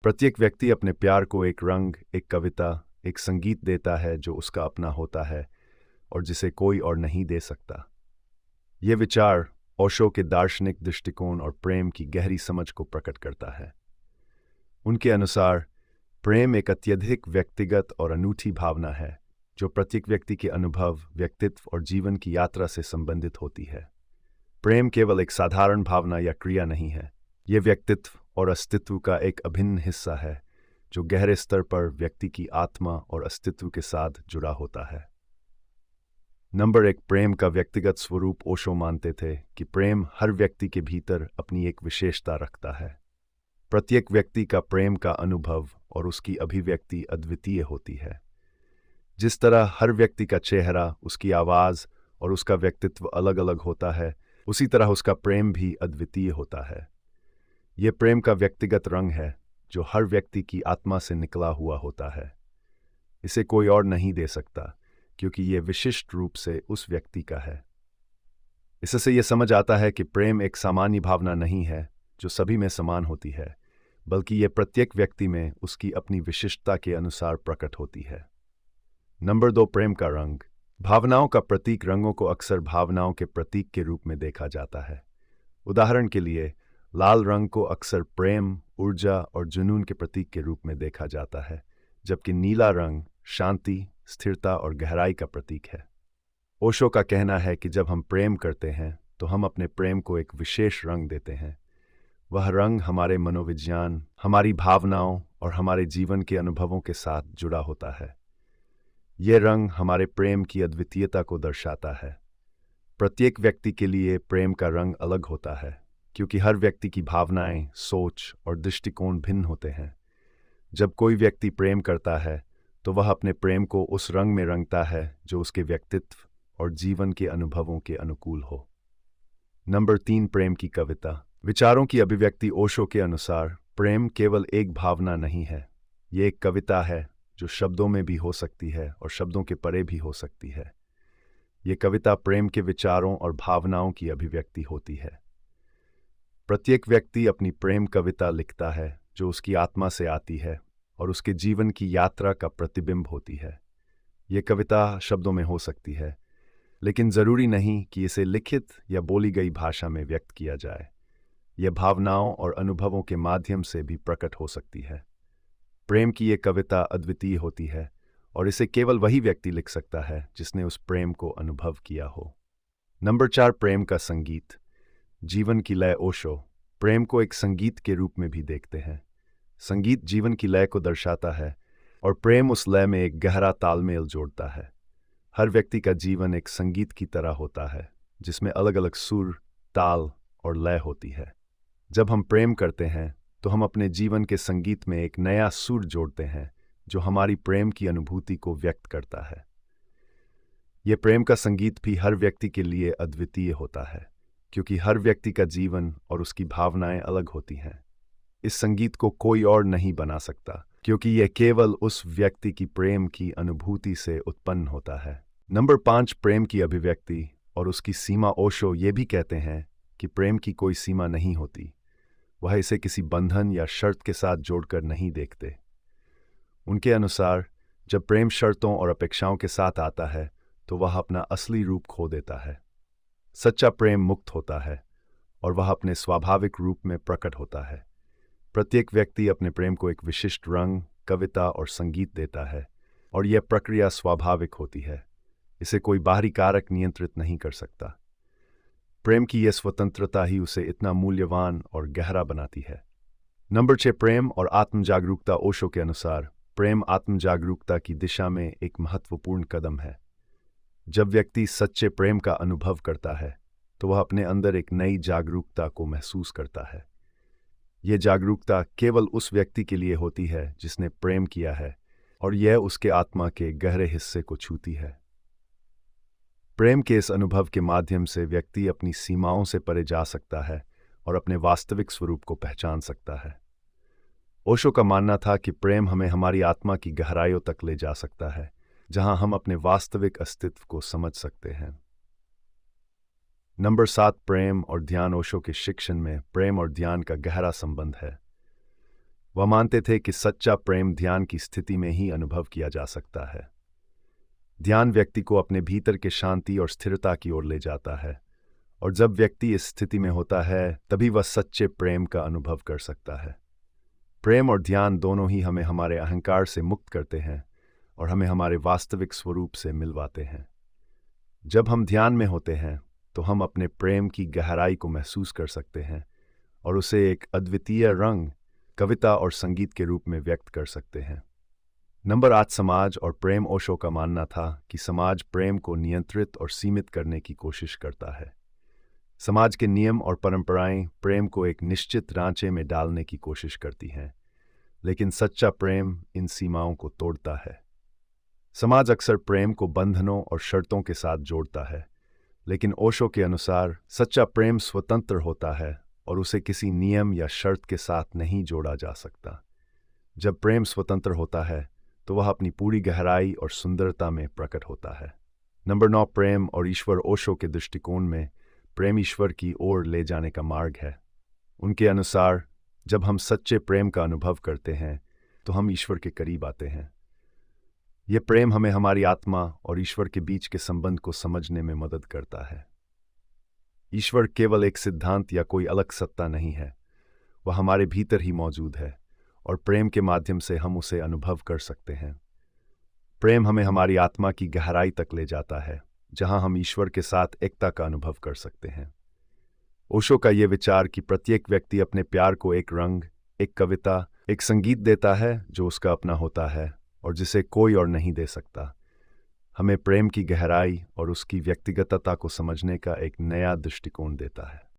प्रत्येक व्यक्ति अपने प्यार को एक रंग, एक कविता, एक संगीत देता है जो उसका अपना होता है और जिसे कोई और नहीं दे सकता। ये विचार ओशो के दार्शनिक दृष्टिकोण और प्रेम की गहरी समझ को प्रकट करता है। उनके अनुसार प्रेम एक अत्यधिक व्यक्तिगत और अनूठी भावना है जो प्रत्येक व्यक्ति के अनुभव, व्यक्तित्व और जीवन की यात्रा से संबंधित होती है। प्रेम केवल एक साधारण भावना या क्रिया नहीं है, ये व्यक्तित्व और अस्तित्व का एक अभिन्न हिस्सा है जो गहरे स्तर पर व्यक्ति की आत्मा और अस्तित्व के साथ जुड़ा होता है। नंबर 1, प्रेम का व्यक्तिगत स्वरूप। ओशो मानते थे कि प्रेम हर व्यक्ति के भीतर अपनी एक विशेषता रखता है। प्रत्येक व्यक्ति का प्रेम का अनुभव और उसकी अभिव्यक्ति अद्वितीय होती है। जिस तरह हर व्यक्ति का चेहरा, उसकी आवाज़ और उसका व्यक्तित्व अलग अलग होता है, उसी तरह उसका प्रेम भी अद्वितीय होता है। ये प्रेम का व्यक्तिगत रंग है जो हर व्यक्ति की आत्मा से निकला हुआ होता है। इसे कोई और नहीं दे सकता क्योंकि ये विशिष्ट रूप से उस व्यक्ति का है। इससे ये समझ आता है कि प्रेम एक सामान्य भावना नहीं है जो सभी में समान होती है, बल्कि ये प्रत्येक व्यक्ति में उसकी अपनी विशिष्टता के अनुसार प्रकट होती है। नंबर 2, प्रेम का रंग। भावनाओं का प्रतीक। रंगों को अक्सर भावनाओं के प्रतीक के रूप में देखा जाता है। उदाहरण के लिए, लाल रंग को अक्सर प्रेम, ऊर्जा और जुनून के प्रतीक के रूप में देखा जाता है, जबकि नीला रंग शांति, स्थिरता और गहराई का प्रतीक है। ओशो का कहना है कि जब हम प्रेम करते हैं तो हम अपने प्रेम को एक विशेष रंग देते हैं। वह रंग हमारे मनोविज्ञान, हमारी भावनाओं और हमारे जीवन के अनुभवों के साथ जुड़ा होता है। ये रंग हमारे प्रेम की अद्वितीयता को दर्शाता है। प्रत्येक व्यक्ति के लिए प्रेम का रंग अलग होता है क्योंकि हर व्यक्ति की भावनाएं, सोच और दृष्टिकोण भिन्न होते हैं। जब कोई व्यक्ति प्रेम करता है तो वह अपने प्रेम को उस रंग में रंगता है जो उसके व्यक्तित्व और जीवन के अनुभवों के अनुकूल हो। नंबर 3, प्रेम की कविता। विचारों की अभिव्यक्ति। ओशो के अनुसार प्रेम केवल एक भावना नहीं है, ये एक कविता है जो शब्दों में भी हो सकती है और शब्दों के परे भी हो सकती है। ये कविता प्रेम के विचारों और भावनाओं की अभिव्यक्ति होती है। प्रत्येक व्यक्ति अपनी प्रेम कविता लिखता है जो उसकी आत्मा से आती है और उसके जीवन की यात्रा का प्रतिबिंब होती है। ये कविता शब्दों में हो सकती है, लेकिन जरूरी नहीं कि इसे लिखित या बोली गई भाषा में व्यक्त किया जाए। यह भावनाओं और अनुभवों के माध्यम से भी प्रकट हो सकती है। प्रेम की ये कविता अद्वितीय होती है और इसे केवल वही व्यक्ति लिख सकता है जिसने उस प्रेम को अनुभव किया हो। नंबर 4, प्रेम का संगीत। जीवन की लय। ओशो प्रेम को एक संगीत के रूप में भी देखते हैं। संगीत जीवन की लय को दर्शाता है और प्रेम उस लय में एक गहरा तालमेल जोड़ता है। हर व्यक्ति का जीवन एक संगीत की तरह होता है जिसमें अलग अलग सुर, ताल और लय होती है। जब हम प्रेम करते हैं तो हम अपने जीवन के संगीत में एक नया सुर जोड़ते हैं जो हमारी प्रेम की अनुभूति को व्यक्त करता है। यह प्रेम का संगीत भी हर व्यक्ति के लिए अद्वितीय होता है क्योंकि हर व्यक्ति का जीवन और उसकी भावनाएं अलग होती हैं। इस संगीत को कोई और नहीं बना सकता क्योंकि यह केवल उस व्यक्ति की प्रेम की अनुभूति से उत्पन्न होता है। नंबर 5, प्रेम की अभिव्यक्ति और उसकी सीमा। ओशो ये भी कहते हैं कि प्रेम की कोई सीमा नहीं होती। वह इसे किसी बंधन या शर्त के साथ जोड़कर नहीं देखते। उनके अनुसार जब प्रेम शर्तों और अपेक्षाओं के साथ आता है तो वह अपना असली रूप खो देता है। सच्चा प्रेम मुक्त होता है और वह अपने स्वाभाविक रूप में प्रकट होता है। प्रत्येक व्यक्ति अपने प्रेम को एक विशिष्ट रंग, कविता और संगीत देता है और यह प्रक्रिया स्वाभाविक होती है। इसे कोई बाहरी कारक नियंत्रित नहीं कर सकता। प्रेम की यह स्वतंत्रता ही उसे इतना मूल्यवान और गहरा बनाती है। नंबर 6, प्रेम और आत्म जागरूकता। ओशो के अनुसार प्रेम आत्म जागरूकता की दिशा में एक महत्वपूर्ण कदम है। जब व्यक्ति सच्चे प्रेम का अनुभव करता है तो वह अपने अंदर एक नई जागरूकता को महसूस करता है। यह जागरूकता केवल उस व्यक्ति के लिए होती है जिसने प्रेम किया है और यह उसके आत्मा के गहरे हिस्से को छूती है। प्रेम के इस अनुभव के माध्यम से व्यक्ति अपनी सीमाओं से परे जा सकता है और अपने वास्तविक स्वरूप को पहचान सकता है। ओशो का मानना था कि प्रेम हमें हमारी आत्मा की गहराइयों तक ले जा सकता है, जहां हम अपने वास्तविक अस्तित्व को समझ सकते हैं। नंबर 7, प्रेम और ध्यान। ओशो के शिक्षण में प्रेम और ध्यान का गहरा संबंध है। वह मानते थे कि सच्चा प्रेम ध्यान की स्थिति में ही अनुभव किया जा सकता है। ध्यान व्यक्ति को अपने भीतर के शांति और स्थिरता की ओर ले जाता है, और जब व्यक्ति इस स्थिति में होता है तभी वह सच्चे प्रेम का अनुभव कर सकता है। प्रेम और ध्यान दोनों ही हमें हमारे अहंकार से मुक्त करते हैं और हमें हमारे वास्तविक स्वरूप से मिलवाते हैं। जब हम ध्यान में होते हैं तो हम अपने प्रेम की गहराई को महसूस कर सकते हैं और उसे एक अद्वितीय रंग, कविता और संगीत के रूप में व्यक्त कर सकते हैं। नंबर 8, समाज और प्रेम। ओशो का मानना था कि समाज प्रेम को नियंत्रित और सीमित करने की कोशिश करता है। समाज के नियम और परंपराएं प्रेम को एक निश्चित ढांचे में डालने की कोशिश करती हैं, लेकिन सच्चा प्रेम इन सीमाओं को तोड़ता है। समाज अक्सर प्रेम को बंधनों और शर्तों के साथ जोड़ता है, लेकिन ओशो के अनुसार सच्चा प्रेम स्वतंत्र होता है और उसे किसी नियम या शर्त के साथ नहीं जोड़ा जा सकता। जब प्रेम स्वतंत्र होता है तो वह अपनी पूरी गहराई और सुंदरता में प्रकट होता है। नंबर 9, प्रेम और ईश्वर। ओशो के दृष्टिकोण में प्रेम ईश्वर की ओर ले जाने का मार्ग है। उनके अनुसार जब हम सच्चे प्रेम का अनुभव करते हैं तो हम ईश्वर के करीब आते हैं। यह प्रेम हमें हमारी आत्मा और ईश्वर के बीच के संबंध को समझने में मदद करता है। ईश्वर केवल एक सिद्धांत या कोई अलग सत्ता नहीं है, वह हमारे भीतर ही मौजूद है और प्रेम के माध्यम से हम उसे अनुभव कर सकते हैं। प्रेम हमें हमारी आत्मा की गहराई तक ले जाता है, जहां हम ईश्वर के साथ एकता का अनुभव कर सकते हैं। ओशो का यह विचार कि प्रत्येक व्यक्ति अपने प्यार को एक रंग, एक कविता, एक संगीत देता है जो उसका अपना होता है और जिसे कोई और नहीं दे सकता, हमें प्रेम की गहराई और उसकी व्यक्तिगतता को समझने का एक नया दृष्टिकोण देता है।